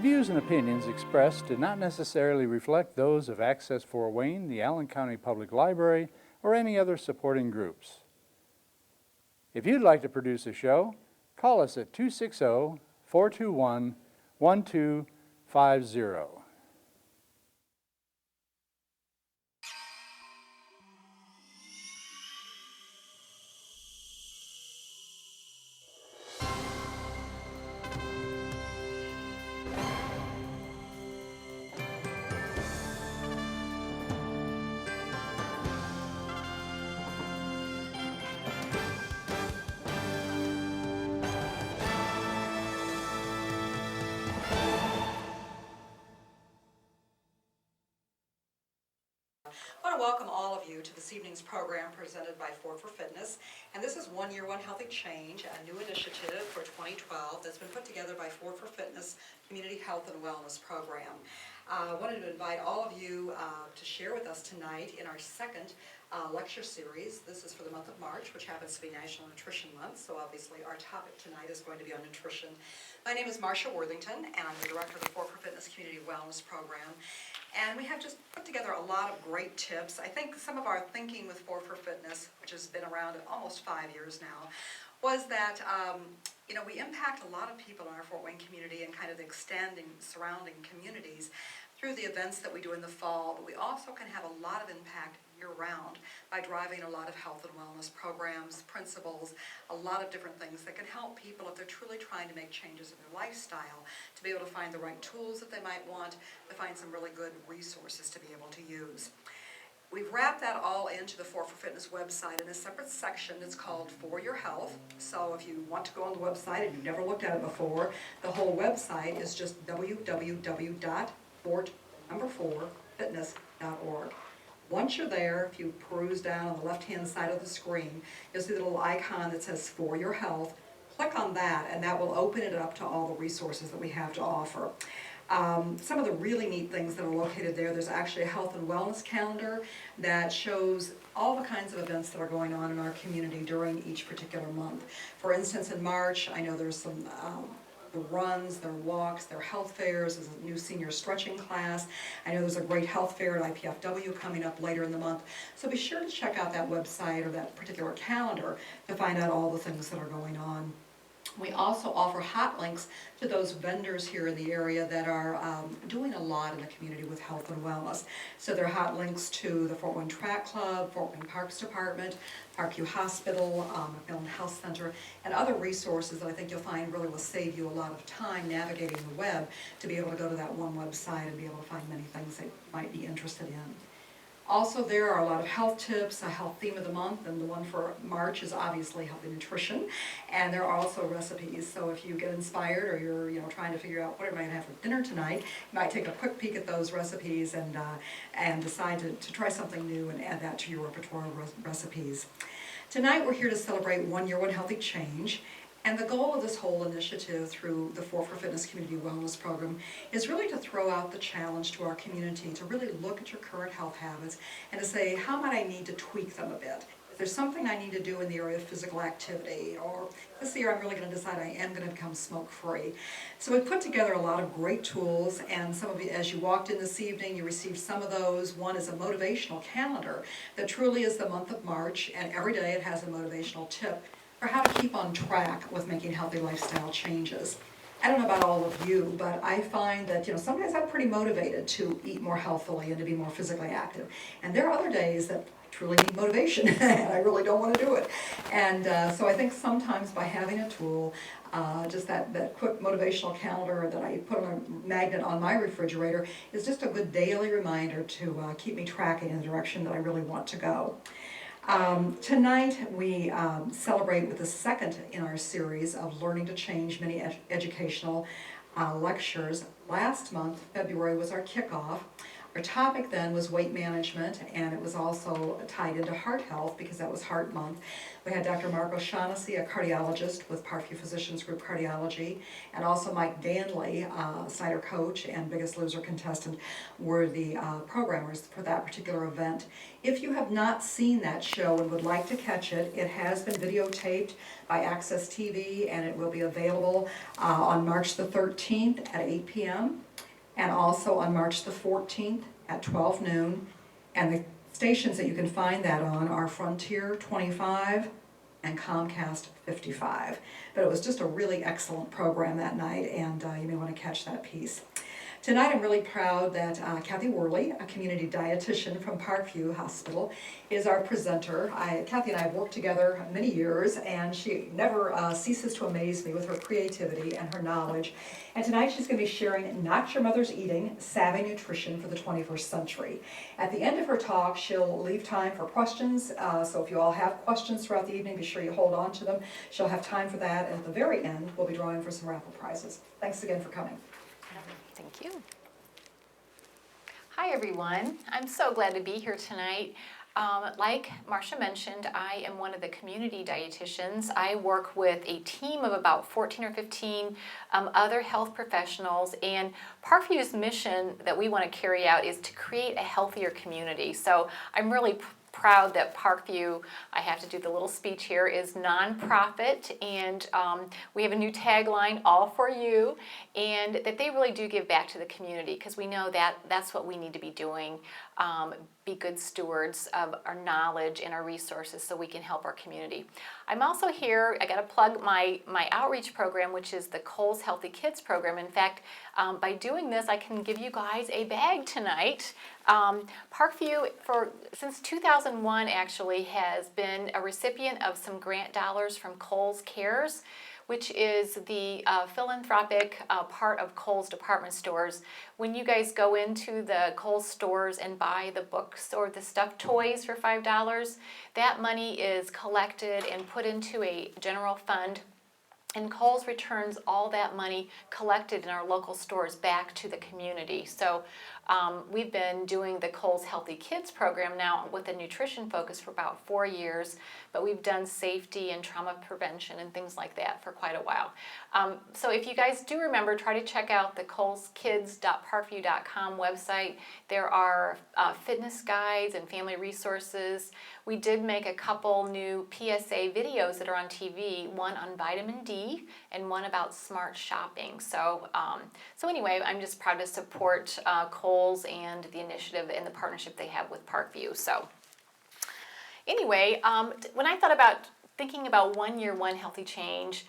views and opinions expressed do not necessarily reflect those of Access Fort Wayne, the Allen County Public Library, or any other supporting groups. If you'd like to produce a show, call us at 260-421-1250. I want to welcome all of you to this evening's program presented by Ford for Fitness. And this is One Year, One Healthy Change, a new initiative for 2012 that's been put together by Ford for Fitness Community Health and Wellness Program. I wanted to invite all of you to share with us tonight in our second lecture series. This is for the month of March, which happens to be National Nutrition Month, so obviously our topic tonight is going to be on nutrition. My name is Marcia Worthington, and I'm the director of the Ford for Fitness Community Wellness Program. And we have just put together a lot of great tips. I think some of our thinking with Ford for Fitness, which has been around almost 5 years now, was that we impact a lot of people in our Fort Wayne community and kind of the extending surrounding communities through the events that we do in the fall, but we also can have a lot of impact year-round by driving a lot of health and wellness programs, principles, a lot of different things that can help people if they're truly trying to make changes in their lifestyle, to be able to find the right tools that they might want, to find some really good resources to be able to use. We've wrapped that all into the Ford for Fitness website in a separate section that's called For Your Health. So if you want to go on the website and you've never looked at it before, the whole website is just www.fort4fitness.org. Once you're there, if you peruse down on the left-hand side of the screen, you'll see the little icon that says For Your Health. Click on that, and that will open it up to all the resources that we have to offer. Some of the really neat things that are located there's actually a health and wellness calendar that shows all the kinds of events that are going on in our community during each particular month. For instance, in March, I know there's some the runs, their walks, their health fairs. There's a new senior stretching class. I know there's a great health fair at IPFW coming up later in the month. So be sure to check out that website or that particular calendar to find out all the things that are going on. We also offer hot links to those vendors here in the area that are doing a lot in the community with health and wellness. So there are hot links to the Fort Wayne Track Club, Fort Wayne Parks Department, Parkview Hospital, McMillan Health Center, and other resources that I think you'll find really will save you a lot of time navigating the web to be able to go to that one website and be able to find many things that you might be interested in. Also, there are a lot of health tips, a health theme of the month, and the one for March is obviously healthy nutrition. And there are also recipes, so if you get inspired or you're trying to figure out what am I going to have for dinner tonight, you might take a quick peek at those recipes and decide to try something new and add that to your repertoire of recipes. Tonight we're here to celebrate 1 Year, One Healthy Change. And the goal of this whole initiative through the Ford for Fitness Community Wellness Program is really to throw out the challenge to our community to really look at your current health habits and to say, how might I need to tweak them a bit? If there's something I need to do in the area of physical activity, or this year I'm really going to decide I am going to become smoke-free. So we put together a lot of great tools, and some of you, as you walked in this evening, you received some of those. One is a motivational calendar that truly is the month of March, and every day it has a motivational tip for how to keep on track with making healthy lifestyle changes. I don't know about all of you, but I find that sometimes I'm pretty motivated to eat more healthily and to be more physically active. And there are other days that I truly need motivation and I really don't want to do it. And so I think sometimes by having a tool, just that quick motivational calendar that I put on a magnet on my refrigerator is just a good daily reminder to keep me tracking in the direction that I really want to go. Tonight we celebrate with the second in our series of Learning to Change many educational lectures. Last month, February, was our kickoff. Our topic then was weight management, and it was also tied into heart health because that was Heart Month. We had Dr. Mark O'Shaughnessy, a cardiologist with Parkview Physicians Group Cardiology, and also Mike Danley, Snyder coach and Biggest Loser contestant, were the programmers for that particular event. If you have not seen that show and would like to catch it, it has been videotaped by Access TV, and it will be available on March the 13th at 8 p.m. and also on March the 14th at 12 noon. And the stations that you can find that on are Frontier 25 and Comcast 55. But it was just a really excellent program that night, and you may want to catch that piece. Tonight I'm really proud that Kathy Worley, a community dietitian from Parkview Hospital, is our presenter. Kathy and I have worked together many years, and she never ceases to amaze me with her creativity and her knowledge. And tonight she's going to be sharing Not Your Mother's Eating, Savvy Nutrition for the 21st Century. At the end of her talk, she'll leave time for questions, so if you all have questions throughout the evening, be sure you hold on to them. She'll have time for that, and at the very end, we'll be drawing for some raffle prizes. Thanks again for coming. Thank you. Hi, everyone. I'm so glad to be here tonight. Like Marcia mentioned, I am one of the community dietitians. I work with a team of about 14 or 15 other health professionals, and Parkview's mission that we want to carry out is to create a healthier community. So I'm really proud that Parkview, I have to do the little speech here, is nonprofit, and we have a new tagline, All For You, and that they really do give back to the community, because we know that that's what we need to be doing, be good stewards of our knowledge and our resources so we can help our community. I'm also here, I got to plug my outreach program, which is the Kohl's Healthy Kids program. In fact, by doing this, I can give you guys a bag tonight. Parkview, since 2001 actually, has been a recipient of some grant dollars from Kohl's Cares, which is the philanthropic part of Kohl's department stores. When you guys go into the Kohl's stores and buy the books or the stuffed toys for $5, that money is collected and put into a general fund, and Kohl's returns all that money collected in our local stores back to the community. So we've been doing the Kohl's Healthy Kids program now with a nutrition focus for about 4 years, but we've done safety and trauma prevention and things like that for quite a while. So if you guys do remember, try to check out the kohlskids.parkview.com website. There are fitness guides and family resources. We did make a couple new PSA videos that are on TV, one on vitamin D and one about smart shopping. So anyway, I'm just proud to support Kohl's and the initiative and the partnership they have with Parkview. So anyway, when I thought about thinking about 1 year, one healthy change,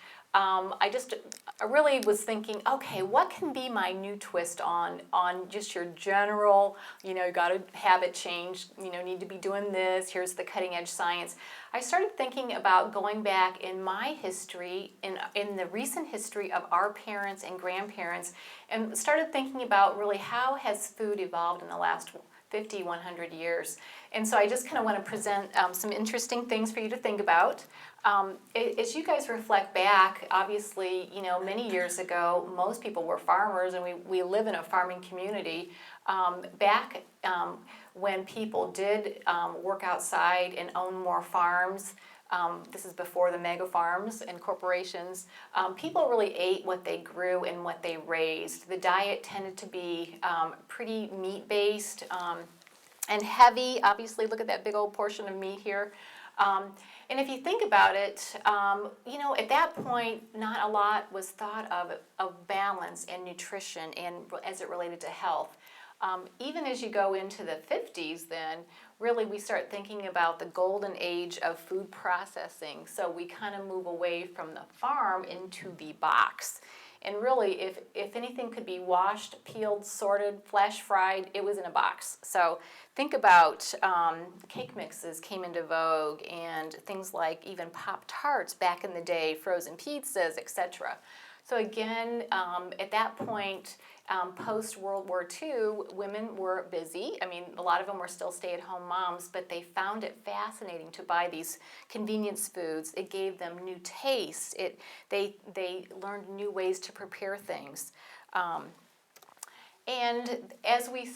I really was thinking, okay, what can be my new twist on just your general, you got to habit change, need to be doing this, here's the cutting edge science. I started thinking about going back in my history, in the recent history of our parents and grandparents, and started thinking about really how has food evolved in the last 50, 100 years. And so I just kind of want to present some interesting things for you to think about. As you guys reflect back, obviously, many years ago, most people were farmers, and we live in a farming community. Back when people did work outside and own more farms, this is before the mega farms and corporations, people really ate what they grew and what they raised. The diet tended to be pretty meat-based and heavy. Obviously, look at that big old portion of meat here. And if you think about it, at that point, not a lot was thought of balance and nutrition and as it related to health. Even as you go into the 50s then, really we start thinking about the golden age of food processing. So we kind of move away from the farm into the box. And really, if anything could be washed, peeled, sorted, flash fried, it was in a box. So think about cake mixes came into vogue, and things like even Pop-Tarts back in the day, frozen pizzas, etc. So again, at that point, post-World War II, women were busy. I mean, a lot of them were still stay-at-home moms, but they found it fascinating to buy these convenience foods. It gave them new tastes. They learned new ways to prepare things. And as we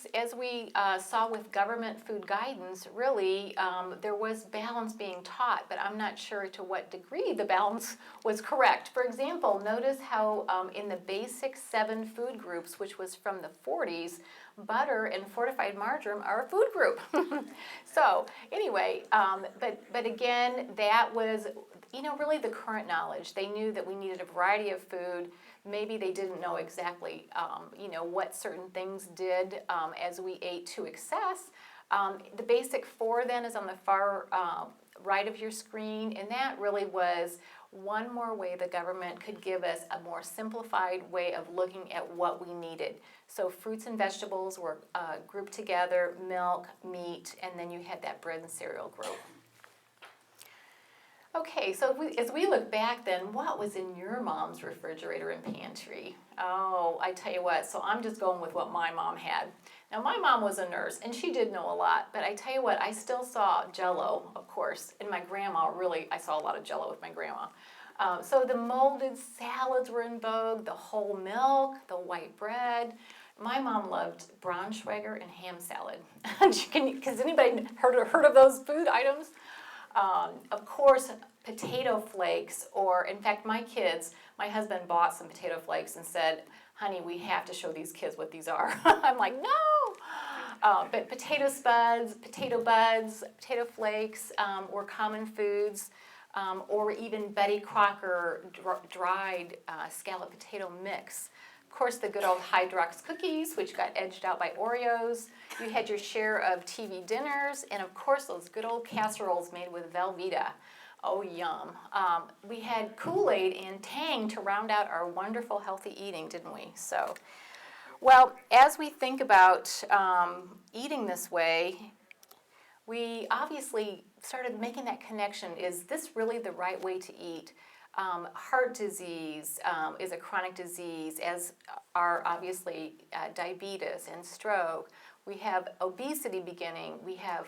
saw with government food guidance, really, there was balance being taught, but I'm not sure to what degree the balance was correct. For example, notice how in the basic 7 food groups, which was from the 40s, butter and fortified margarine are a food group. So anyway, but again, that was, really the current knowledge. They knew that we needed a variety of food. Maybe they didn't know exactly, what certain things did as we ate to excess. The basic 4 then is on the far right of your screen, and that really was one more way the government could give us a more simplified way of looking at what we needed. So fruits and vegetables were grouped together, milk, meat, and then you had that bread and cereal group. Okay, so as we look back then, what was in your mom's refrigerator and pantry? Oh, I tell you what, so I'm just going with what my mom had. Now, my mom was a nurse, and she did know a lot, but I tell you what, I still saw Jell-O, of course, and my grandma, really, I saw a lot of Jell-O with my grandma. So the molded salads were in vogue, the whole milk, the white bread. My mom loved Braunschweiger and ham salad. Has anybody heard of those food items? Of course, potato flakes, or in fact, my husband bought some potato flakes and said, honey, we have to show these kids what these are. I'm like, no! But potato spuds, potato buds, potato flakes were common foods, or even Betty Crocker dried scalloped potato mix. Of course, the good old Hydrox cookies, which got edged out by Oreos. You had your share of TV dinners, and of course, those good old casseroles made with Velveeta. Oh, yum. We had Kool-Aid and Tang to round out our wonderful healthy eating, didn't we? So, well, as we think about eating this way, we obviously started making that connection. Is this really the right way to eat? Heart disease is a chronic disease, as are obviously diabetes and stroke. We have obesity beginning. We have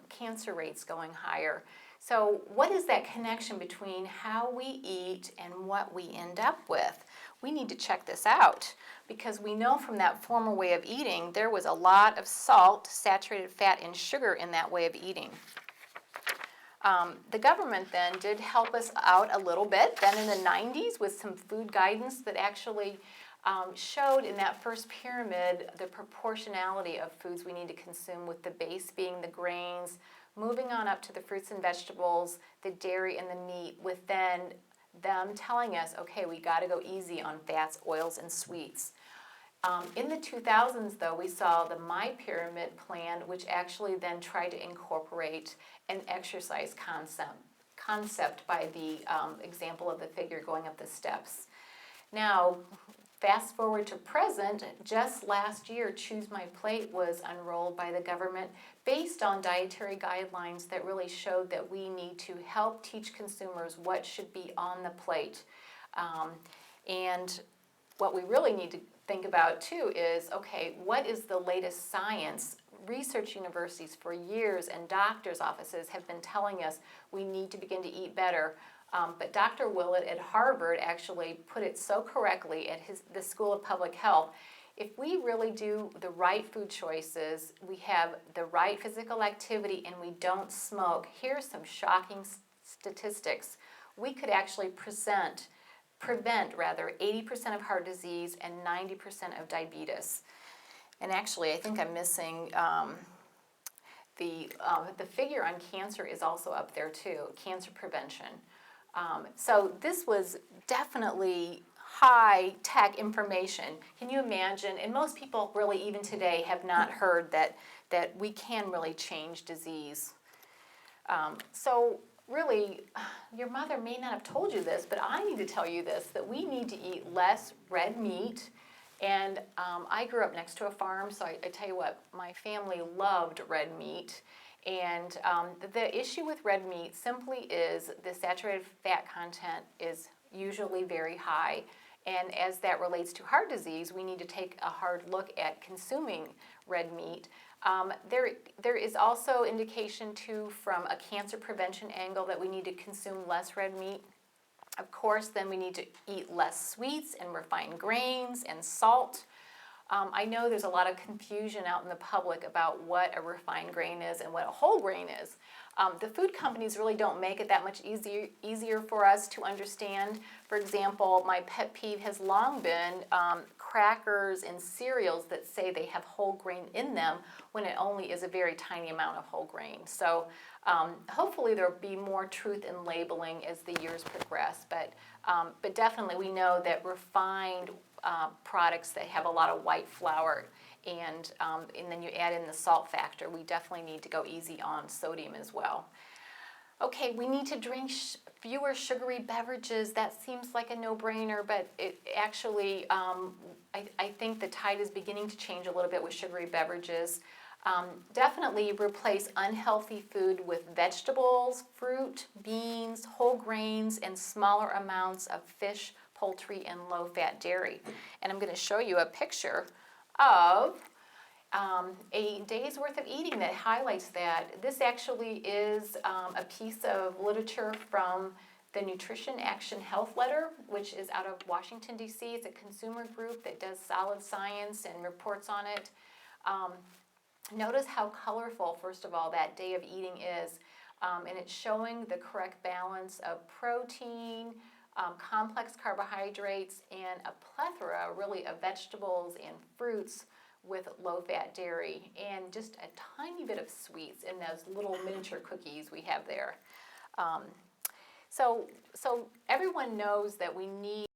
cancer rates going higher. So what is that connection between how we eat and what we end up with? We need to check this out, because we know from that former way of eating there was a lot of salt, saturated fat, and sugar in that way of eating. The government then did help us out a little bit, then in the 90s, with some food guidance that actually showed in that first pyramid the proportionality of foods we need to consume, with the base being the grains, moving on up to the fruits and vegetables, the dairy and the meat, with then them telling us, okay, we got to go easy on fats, oils, and sweets. In the 2000s, though, we saw the My Pyramid plan, which actually then tried to incorporate an exercise concept by the example of the figure going up the steps. Now, fast forward to present, just last year, Choose My Plate was unrolled by the government based on dietary guidelines that really showed that we need to help teach consumers what should be on the plate. And what we really need to think about too is, okay, what is the latest science? Research universities for years and doctors' offices have been telling us we need to begin to eat better. But Dr. Willett at Harvard actually put it so correctly at the School of Public Health. If we really do the right food choices, we have the right physical activity, and we don't smoke, here's some shocking statistics. We could actually prevent 80% of heart disease and 90% of diabetes. And actually, I think I'm missing the figure on cancer is also up there too, cancer prevention. So this was definitely high-tech information. Can you imagine? And most people really, even today, have not heard that we can really change disease. So really, your mother may not have told you this, but I need to tell you this, that we need to eat less red meat. And I grew up next to a farm, so I tell you what, my family loved red meat. And the issue with red meat simply is the saturated fat content is usually very high. And as that relates to heart disease, we need to take a hard look at consuming red meat. There is also indication too from a cancer prevention angle that we need to consume less red meat. Of course, then we need to eat less sweets and refined grains and salt. I know there's a lot of confusion out in the public about what a refined grain is and what a whole grain is. The food companies really don't make it that much easier for us to understand. For example, my pet peeve has long been crackers and cereals that say they have whole grain in them when it only is a very tiny amount of whole grain. So hopefully there'll be more truth in labeling as the years progress. But definitely we know that refined products that have a lot of white flour and then you add in the salt factor, we definitely need to go easy on sodium as well. Okay, we need to drink fewer sugary beverages. That seems like a no-brainer, but it actually, I think the tide is beginning to change a little bit with sugary beverages. Definitely replace unhealthy food with vegetables, fruit, beans, whole grains, and smaller amounts of fish, poultry, and low-fat dairy. And I'm going to show you a picture of a day's worth of eating that highlights that. This actually is a piece of literature from the Nutrition Action Health Letter, which is out of Washington, D.C. It's a consumer group that does solid science and reports on it. Notice how colorful, first of all, that day of eating is. And it's showing the correct balance of protein, complex carbohydrates, and a plethora, really, of vegetables and fruits with low-fat dairy, and just a tiny bit of sweets in those little miniature cookies we have there. So everyone knows that we need